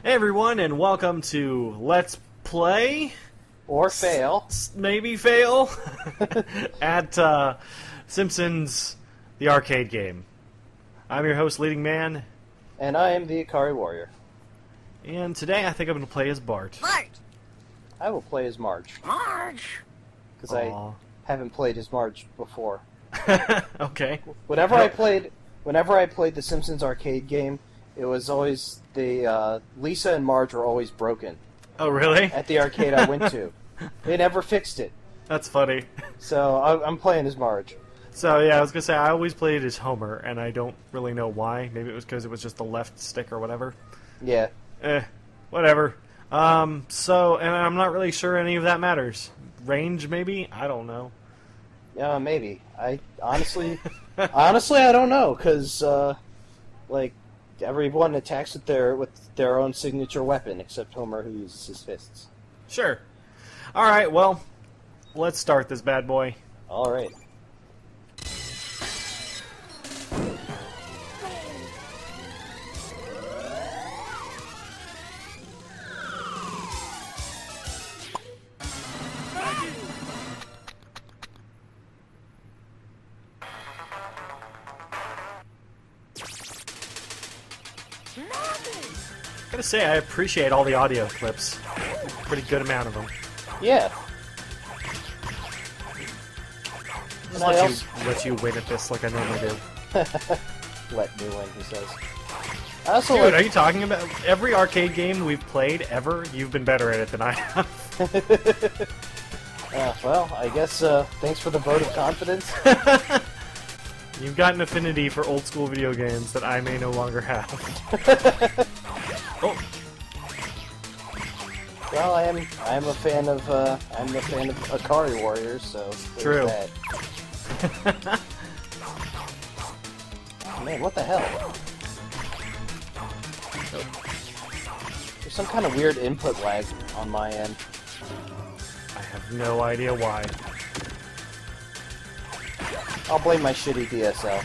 Hey everyone, and welcome to Let's Play Or fail. Maybe fail at Simpsons, the arcade game. I'm your host, Leading Man, And I am the Akari Warrior. and today I think I'm going to play as Bart. Bart! I will play as Marge, Marge! because I haven't played as Marge before. Okay. Whenever I played the Simpsons arcade game, it was always Lisa and Marge were always broken Oh, really? at the arcade I went to. They never fixed it, That's funny. so I'm playing as Marge. So, yeah, I was going to say, I always played as Homer, and I don't really know why. Maybe it was because it was just the left stick or whatever. Yeah. Whatever. So, and I'm not really sure any of that matters. Range, maybe? I don't know. Yeah, maybe. I honestly I don't know, because like everyone attacks with their own signature weapon, except Homer, who uses his fists. Sure. Alright, well, let's start this bad boy. All right. Gotta say, I appreciate all the audio clips. Pretty good amount of them. Yeah. Just let you win at this like I normally do. Let me win, he says. I also Dude, like... are you talking about every arcade game we've played ever? You've been better at it than I have. Well, I guess, thanks for the vote of confidence. You've got an affinity for old school video games that I may no longer have. Oh. Well, I am a fan of Akari Warriors, so there's True. that. Man, what the hell? There's some kind of weird input lag on my end. I have no idea why. I'll blame my shitty DSL.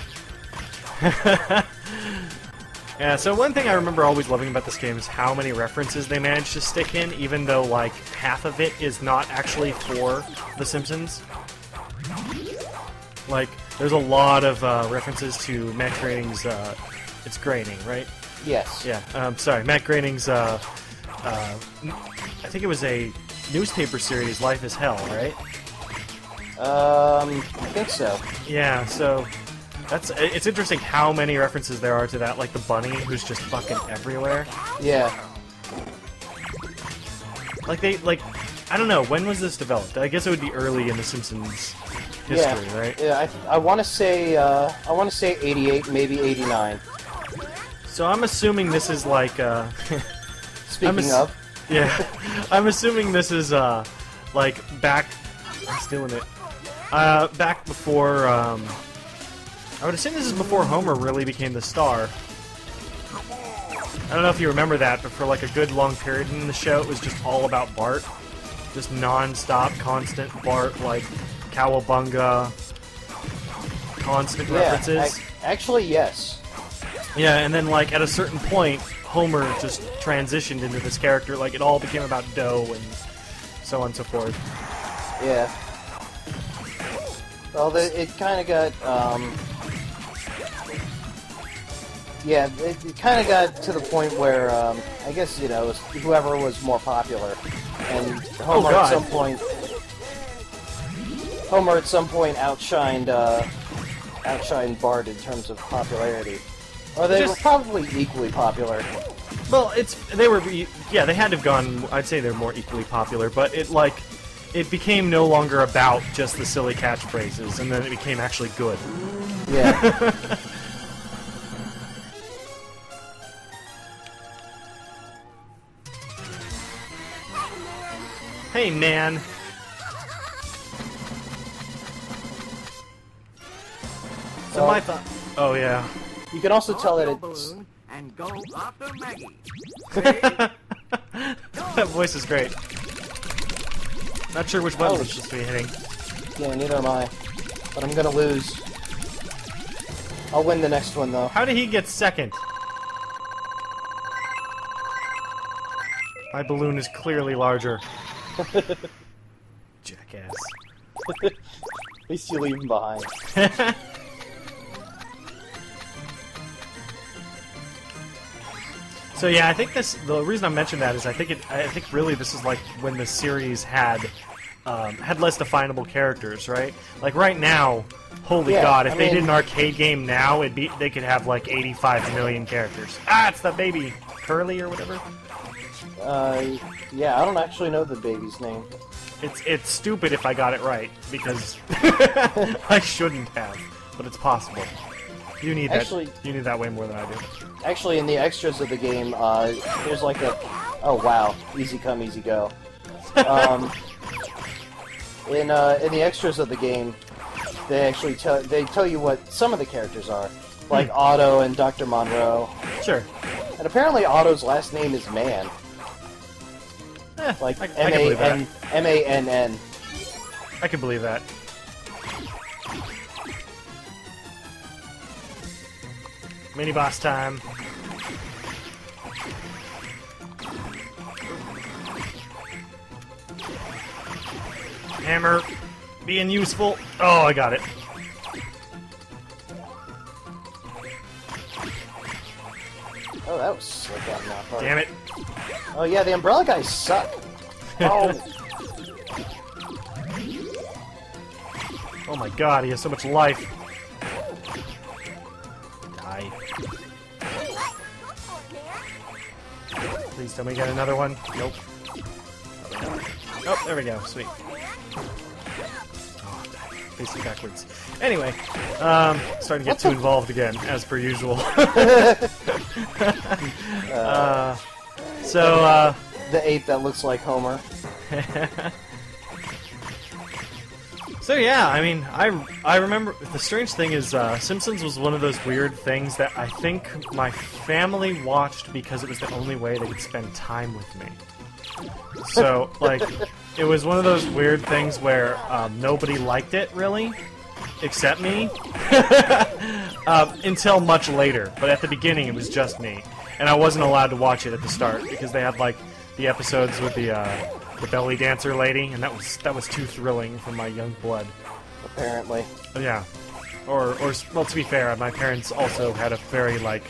Yeah, so one thing I remember always loving about this game is how many references they managed to stick in, even though, like, half of it is not actually for The Simpsons. Like, there's a lot of references to Matt Groening's, it's Groening, right? Yes. Yeah, sorry, Matt Groening's, I think it was a newspaper series, Life is Hell, right? I think so. Yeah, so it's interesting how many references there are to that, like the bunny who's just fucking everywhere. Yeah. Like I don't know, when was this developed? I guess it would be early in the Simpsons history, Yeah. right? Yeah, I want to say 88, maybe 89. So I'm assuming this is like Speaking of. Yeah. I'm assuming this is like back I'm stealing it. Back before I would assume this is before Homer really became the star. I don't know if you remember that, but for like a good long period in the show, it was just all about Bart. Just non-stop, constant Bart, like Cowabunga, constant references. Actually, yes. Yeah, and then like at a certain point, Homer just transitioned into this character. Like it all became about dough and so on and so forth. Yeah. Well, it kind of got, yeah, it kind of got to the point where, I guess, you know, it was whoever was more popular. And Homer at some point... Homer at some point outshined Bart in terms of popularity. Or they were probably equally popular. Well, they had to have gone, I'd say they're more equally popular, but it became no longer about just the silly catchphrases, and then it became actually good. Yeah. Hey, man. So my thought... Oh, yeah. You can also tell that it's... And go after Maggie. That voice is great. Not sure which button it's supposed to be hitting. Yeah, neither am I. But I'm gonna lose. I'll win the next one, though. How did he get second? My balloon is clearly larger. Jackass. At least you leave him behind. So yeah, I think the reason I mentioned that is I think really this is like when the series had less definable characters, right? Like right now, holy Yeah, god, if I they mean- did an arcade game now, they could have like 85 million characters. Ah, it's the baby Curly or whatever. Yeah, I don't actually know the baby's name. It's stupid if I got it right because I shouldn't have, but it's possible. You need that way more than I do. Actually, in the extras of the game, there's like a... Oh, wow. Easy come, easy go. In the extras of the game, they actually tell you what some of the characters are. Like Otto and Dr. Monroe. Sure. And apparently Otto's last name is Man. Like I can believe that. M-A-N-N. I can believe that. Mini boss time. Hammer being useful. Oh, I got it. Oh, that was slick on that part. Damn it. Oh yeah, the umbrella guys suck. Oh. Oh my god, he has so much life. Die. Please tell me get another one. Nope. Oh, there we go. Sweet. Oh, facing backwards. Anyway, starting to get too involved again, as per usual. The ape that looks like Homer. So yeah, I mean, I remember, the strange thing is, Simpsons was one of those weird things that I think my family watched because it was the only way they could spend time with me. So, like, it was one of those weird things where nobody liked it, really, except me, until much later. But at the beginning, it was just me. And I wasn't allowed to watch it at the start, because they had, like, the episodes with the belly dancer lady, and that was too thrilling for my young blood. Apparently. Yeah. Or well, to be fair, my parents also had a very, like,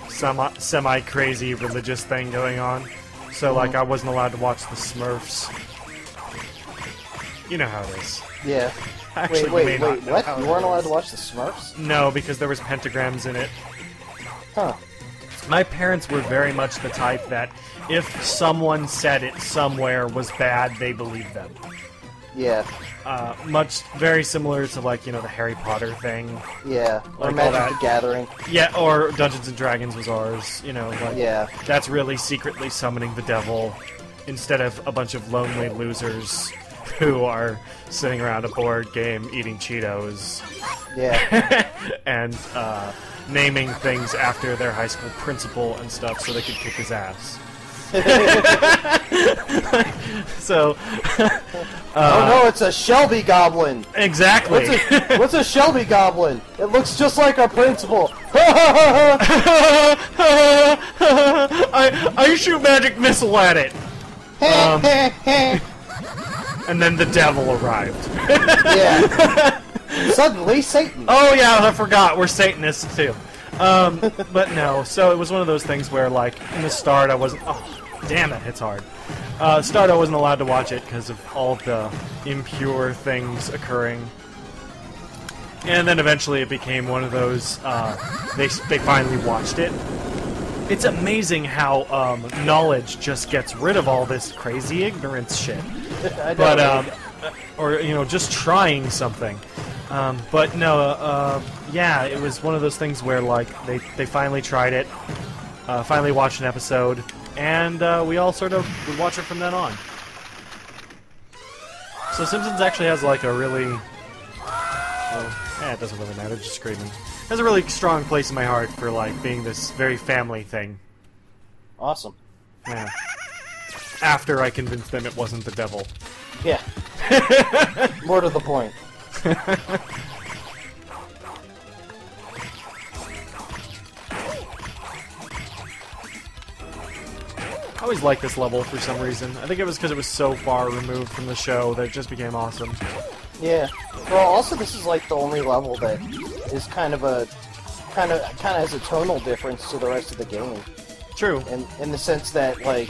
semi-crazy religious thing going on. So, like, I wasn't allowed to watch the Smurfs. You know how it is. Yeah. Actually, Wait, you may not know what? how You it weren't allowed is. to watch the Smurfs? No, because there was pentagrams in it. Huh. My parents were very much the type that if someone said it somewhere was bad, they believed them. Yeah. Very similar to, like, you know, the Harry Potter thing. Yeah. Or Like all Magic that. the Gathering. Yeah, or Dungeons and Dragons was ours, you know, like, Yeah. that's really secretly summoning the devil instead of a bunch of lonely losers who are sitting around a board game eating Cheetos Yeah. and naming things after their high school principal and stuff so they could kick his ass. So, Oh no, it's a Shelby Goblin! exactly. What's a Shelby Goblin? It looks just like our principal! I shoot magic missile at it. And then the devil arrived. Yeah. Suddenly, Satan. Oh yeah, I forgot. We're Satanists too. But no, so it was one of those things where, like, in the start I wasn't... Oh, damn, that hits hard. Start I wasn't allowed to watch it because of all of the impure things occurring. And then eventually it became one of those, they finally watched it. It's amazing how knowledge just gets rid of all this crazy ignorance shit. I But, know. or, you know, just trying something. But no, yeah, it was one of those things where, like, they finally tried it, finally watched an episode, and we all sort of would watch it from then on. So Simpsons actually has, like, a really... Well, it doesn't really matter, just screaming. Has a really strong place in my heart for, like, being this very family thing. Awesome. Yeah. After I convinced them it wasn't the devil. Yeah. More to the point. I always liked this level for some reason. I think it was because it was so far removed from the show that it just became awesome. Yeah. Well, also this is like the only level that is kind of has a tonal difference to the rest of the game. True. In the sense that like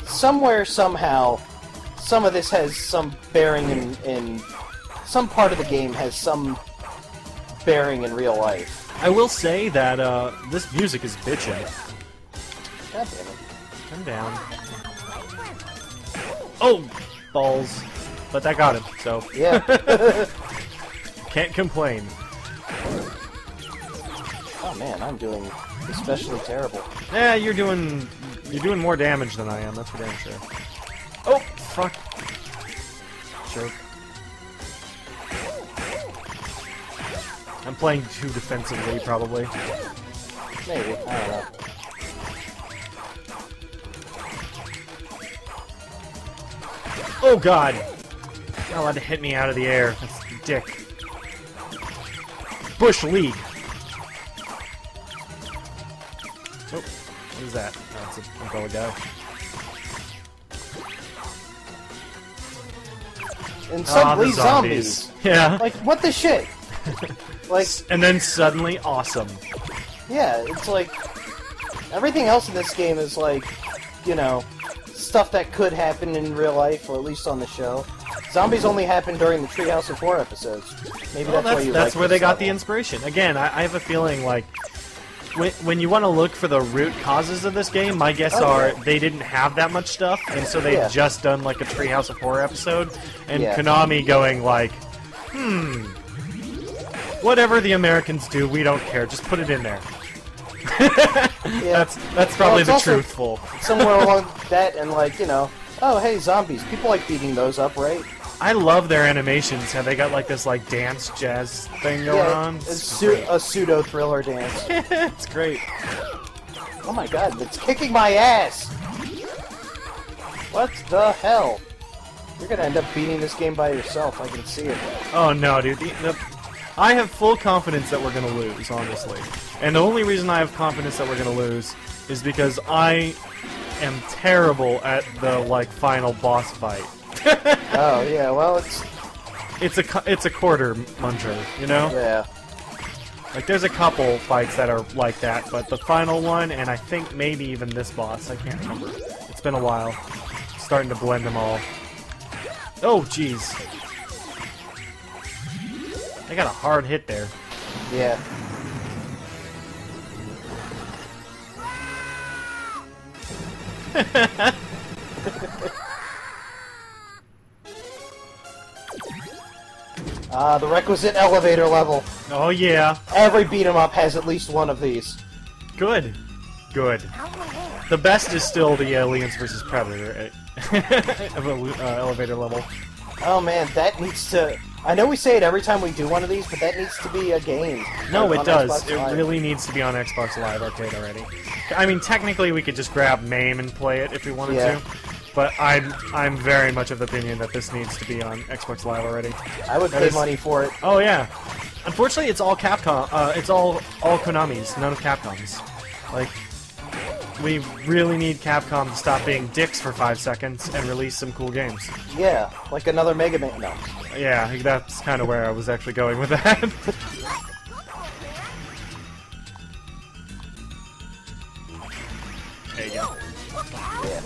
somewhere somehow some of this has some bearing in some part of the game has some bearing in real life. I will say that this music is bitchin'. God damn it. Come down. Oh! Balls. But that got him, so... Yeah. Can't complain. Oh man, I'm doing especially terrible. Yeah, you're doing more damage than I am, that's for damn sure. Oh! Fuck. Joke. I'm playing too defensively, probably. Maybe, I don't know. Oh god! You're not allowed to hit me out of the air. That's dick. Bush League! Oh, what is that? Oh, it's a umbrella guy. And Ah, suddenly the zombies. Yeah. Like, what the shit? Like, And then suddenly awesome. yeah, it's like... Everything else in this game is like, you know, stuff that could happen in real life, or at least on the show. Zombies only happen during the Treehouse of Horror episodes. Maybe Well, that's why you that's like where they this got the level. inspiration. Again, I have a feeling like when you want to look for the root causes of this game, my guess are yeah. they didn't have that much stuff, and so they Yeah. just done like a Treehouse of Horror episode, and Yeah. Konami going like, whatever the Americans do, we don't care. Just put it in there. Yeah. That's probably it's the also truthful. Somewhere along that, and like, you know, oh hey, zombies. People like beating those up, right? I love their animations. How they got like this like dance jazz thing going on. It's a pseudo thriller dance. It's great. Oh my god, it's kicking my ass! What the hell? You're gonna end up beating this game by yourself, I can see it. Oh no, dude. I have full confidence that we're gonna lose, honestly. And the only reason I have confidence that we're gonna lose is because I am terrible at the like final boss fight. Oh yeah, well It's a quarter muncher, you know? yeah. Like there's a couple fights that are like that, but the final one, and I think maybe even this boss, I can't remember. It's been a while. Starting to blend them all. Oh jeez. I got a hard hit there. Yeah. The requisite elevator level. Oh yeah. Every beat 'em up has at least one of these. Good. Good. The best is still the Aliens vs. Predator elevator level. Oh man, that needs to... I know we say it every time we do one of these, but that needs to be a game. No, on it does. Xbox It Live. really needs to be on Xbox Live Arcade already. I mean, technically we could just grab MAME and play it if we wanted Yeah. to, but I'm very much of the opinion that this needs to be on Xbox Live already. I would That pay is- money for it. Oh yeah. Unfortunately, it's all Capcom. It's all Konami's, none of Capcom's. Like, we really need Capcom to stop being dicks for 5 seconds and release some cool games. Yeah, like another Mega Man. No. Yeah, that's kind of where I was actually going with that. There you go. Yeah.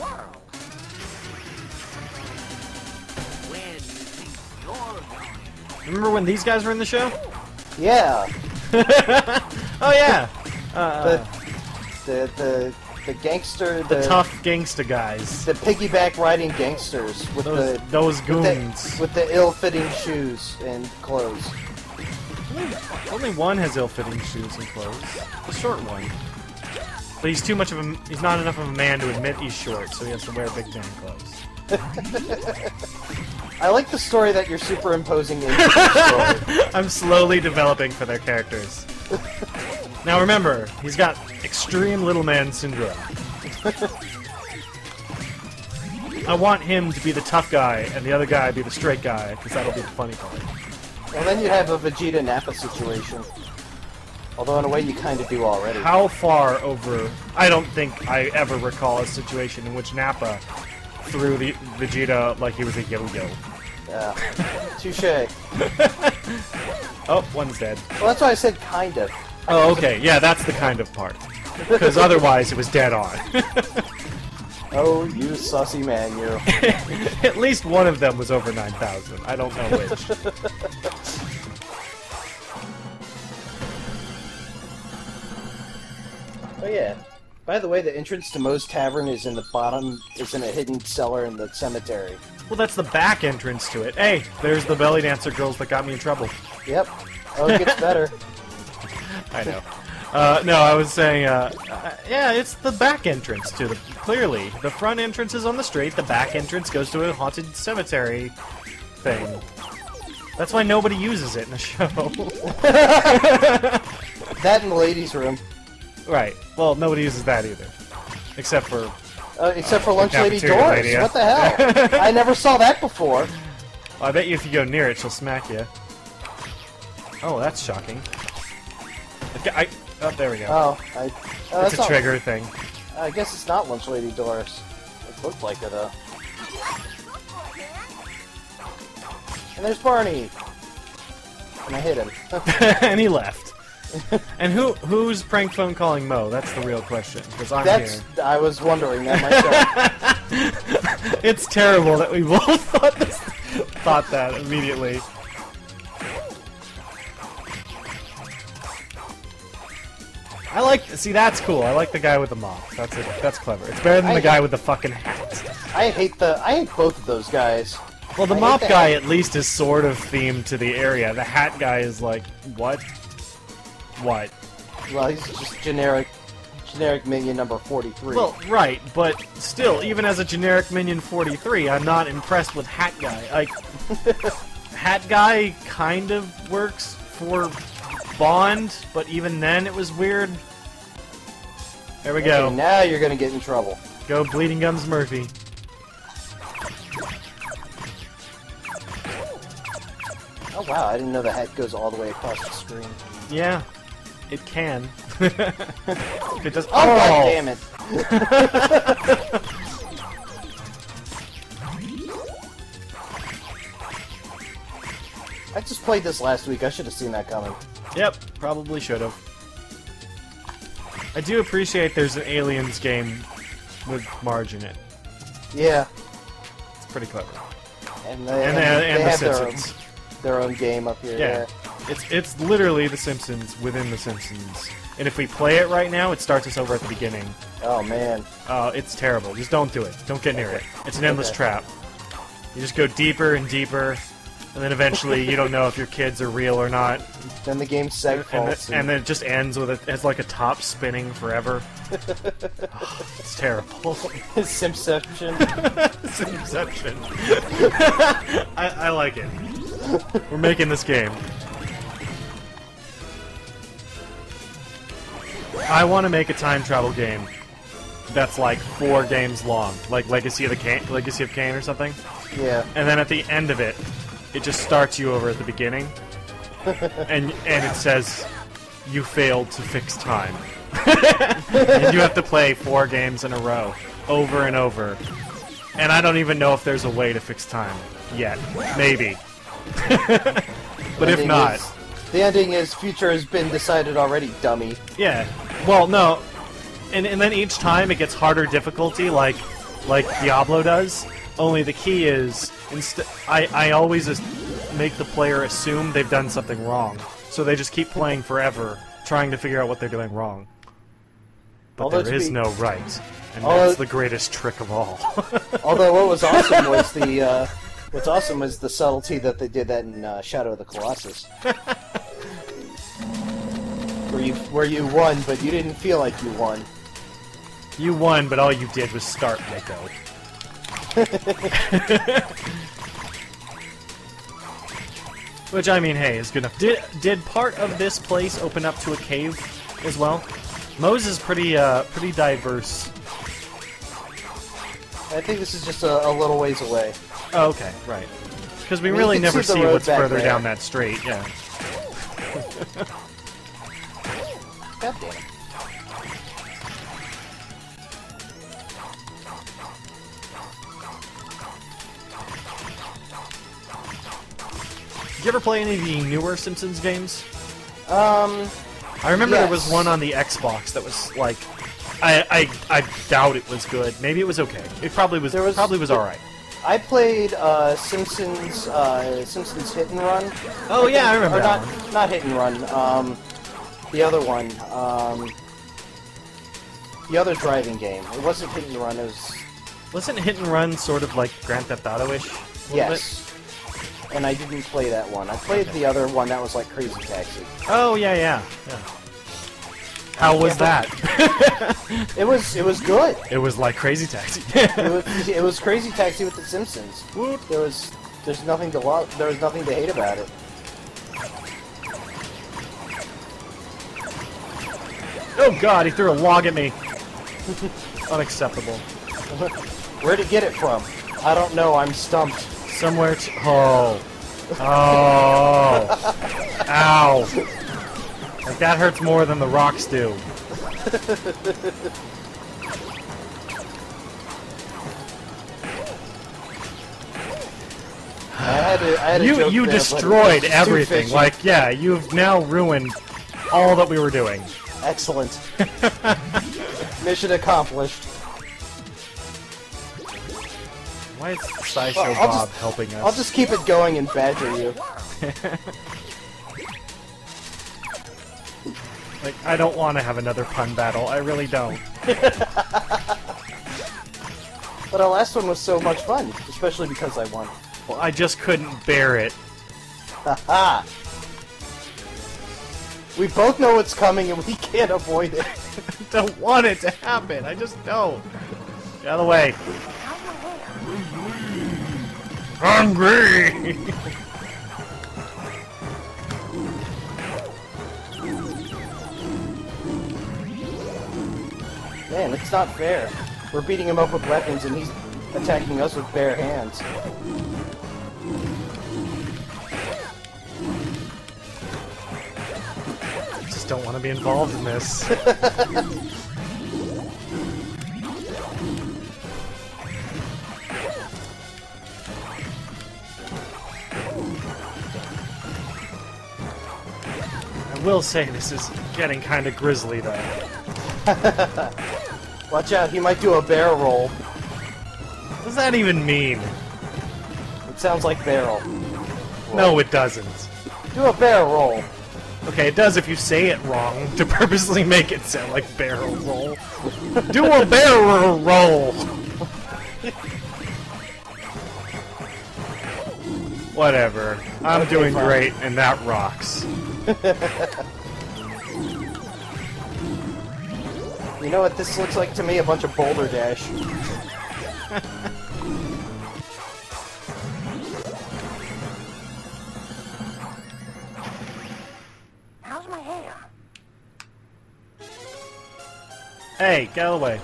Where do you think you're going? Remember when these guys were in the show? Yeah. Oh yeah. The gangster, The tough gangsta guys. the piggyback riding gangsters with Those with goons. with the ill-fitting shoes and clothes. Only one has ill-fitting shoes and clothes. The short one. But he's too much of a. He's not enough of a man to admit he's short, so he has to wear big man clothes. I like the story that you're superimposing into the story. I'm slowly developing for their characters. Now remember, he's got extreme little man syndrome. I want him to be the tough guy and the other guy be the straight guy, because that'll be the funny part. Well, then you have a Vegeta Nappa situation. Although in a way you kind of do already. How far over... I don't think I ever recall a situation in which Nappa threw the Vegeta like he was a yo-yo. Yeah. Touche. Oh, one's dead. Well, that's why I said kind of. Oh, okay. Yeah, that's the kind of part. Because otherwise it was dead on. Oh, you sussy man, you. At least one of them was over 9,000. I don't know which. Oh yeah. By the way, the entrance to Moe's Tavern is in the bottom, is in a hidden cellar in the cemetery. Well, that's the back entrance to it. Hey, there's the belly dancer girls that got me in trouble. Yep. Oh, it gets better. I know. No, I was saying, yeah, it's the back entrance to the... Clearly, the front entrance is on the straight, the back entrance goes to a haunted cemetery thing. That's why nobody uses it in the show. That in the ladies' room. Right. Well, nobody uses that either. Except for Lunch Lady cafeteria Doris. lady, yeah. What the hell? I never saw that before. I bet you if you go near it, she'll smack you. Oh, that's shocking. Okay, oh, there we go. Oh, It's a trigger thing. I guess it's not Lunch Lady Doris. It looked like it, though. And there's Barney. And I hit him. And he left. And who's prank phone calling Mo? That's the real question. Because I'm here. I was wondering that myself. It's terrible that we both thought that immediately. See, that's cool. I like the guy with the mop. That's clever. It's better than the guy with the fucking hat. I hate both of those guys. Well, the mop guy at least is sort of themed to the area. The hat guy is like, what? What? Well, he's just generic minion number 43. Well, right, but still, even as a generic minion 43, I'm not impressed with Hat Guy. Like, Hat Guy kind of works for Bond, but even then it was weird. There we go. Now you're gonna get in trouble. Go Bleeding Gums Murphy. Oh wow, I didn't know the hat goes all the way across the screen. Yeah, it can. It does. Oh, God damn it! I just played this last week. I should have seen that coming. Yep, probably should have. I do appreciate there's an Aliens game with Marge in it. Yeah. It's pretty clever. And they the have Simpsons. Their own game up here. Yeah. It's literally The Simpsons within The Simpsons. And if we play it right now, it starts us over at the beginning. Oh, man. It's terrible. Just don't do it. Don't get near it. It's an endless trap. You just go deeper and deeper, and then eventually you don't know if your kids are real or not. Then the game seg faults. And then it just ends with it's like a top spinning forever. It's terrible. Simpsception. Simpsception. I like it. We're making this game. I want to make a time travel game that's like 4 games long, like Legacy of Kain or something. Yeah. And then at the end of it, it just starts you over at the beginning, and it says you failed to fix time, and you have to play 4 games in a row, over and over. And I don't even know if there's a way to fix time yet. Maybe. But if not... The ending is future has been decided already, dummy. Yeah. Well, no. And then each time it gets harder difficulty, like Diablo does. Only the key is, I always make the player assume they've done something wrong. So they just keep playing forever, trying to figure out what they're doing wrong. But there is no right. And that's the greatest trick of all. Although what was awesome was what's awesome was the subtlety that they did that in Shadow of the Colossus. Where you won, but you didn't feel like you won. You won, but all you did was start Echo. Which, I mean, hey, is good enough. Did part of this place open up to a cave as well? Moe's is pretty diverse. I think this is just a little ways away. Oh, okay, right. Because we really never see what's further there. down that straight, yeah. God damn it. Did you ever play any of the newer Simpsons games? I remember there was Yes. one on the Xbox that was like, I doubt it was good. Maybe it was okay. It probably was. Probably was all right. I played Simpsons Hit and Run. Oh yeah, I remember Or that not, one. not Hit and Run. The other one. The other driving game. It wasn't Hit and Run. It was Wasn't Hit and Run sort of like Grand Theft Auto-ish? yes. And I didn't play that one. I played the other one that was like Crazy Taxi. Oh yeah. How was that? It was good. It was like Crazy Taxi. It was Crazy Taxi with the Simpsons. Woot. There's nothing to love. There was nothing to hate about it. Oh god, he threw a log at me. Unacceptable. Where'd he get it from? I don't know. I'm stumped. Somewhere to... Oh. Oh. Ow. Like, that hurts more than the rocks do. I had a joke You there, destroyed but it was too everything. fishy. Like, yeah, you've now ruined all that we were doing. Excellent. Mission accomplished. Why is Sideshow Well, I'll Bob just- helping us? I'll just keep it going and badger you. Like, I don't want to have another pun battle. I really don't. But our last one was so much fun, especially because I won. Well, I just couldn't bear it. Haha! We both know what's coming and we can't avoid it. Don't want it to happen. I just don't. Get out of the way. Hungry! Man, it's not fair. We're beating him up with weapons and he's attacking us with bare hands. I just don't want to be involved in this. I will say this is getting kind of grisly, though. Watch out, he might do a barrel roll. What does that even mean? It sounds like barrel. No, it doesn't. Do a barrel roll. Okay, it does if you say it wrong to purposely make it sound like barrel roll. Do a barrel roll! Whatever. I'm Okay, doing fine. great, and that rocks. You know what this looks like to me? A bunch of Boulder Dash. How's my hair? Hey, get out of the way.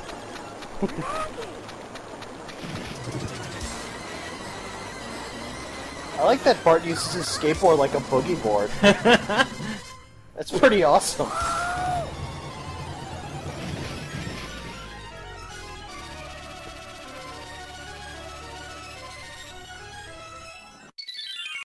I like that Bart uses his skateboard like a boogie board. That's pretty awesome.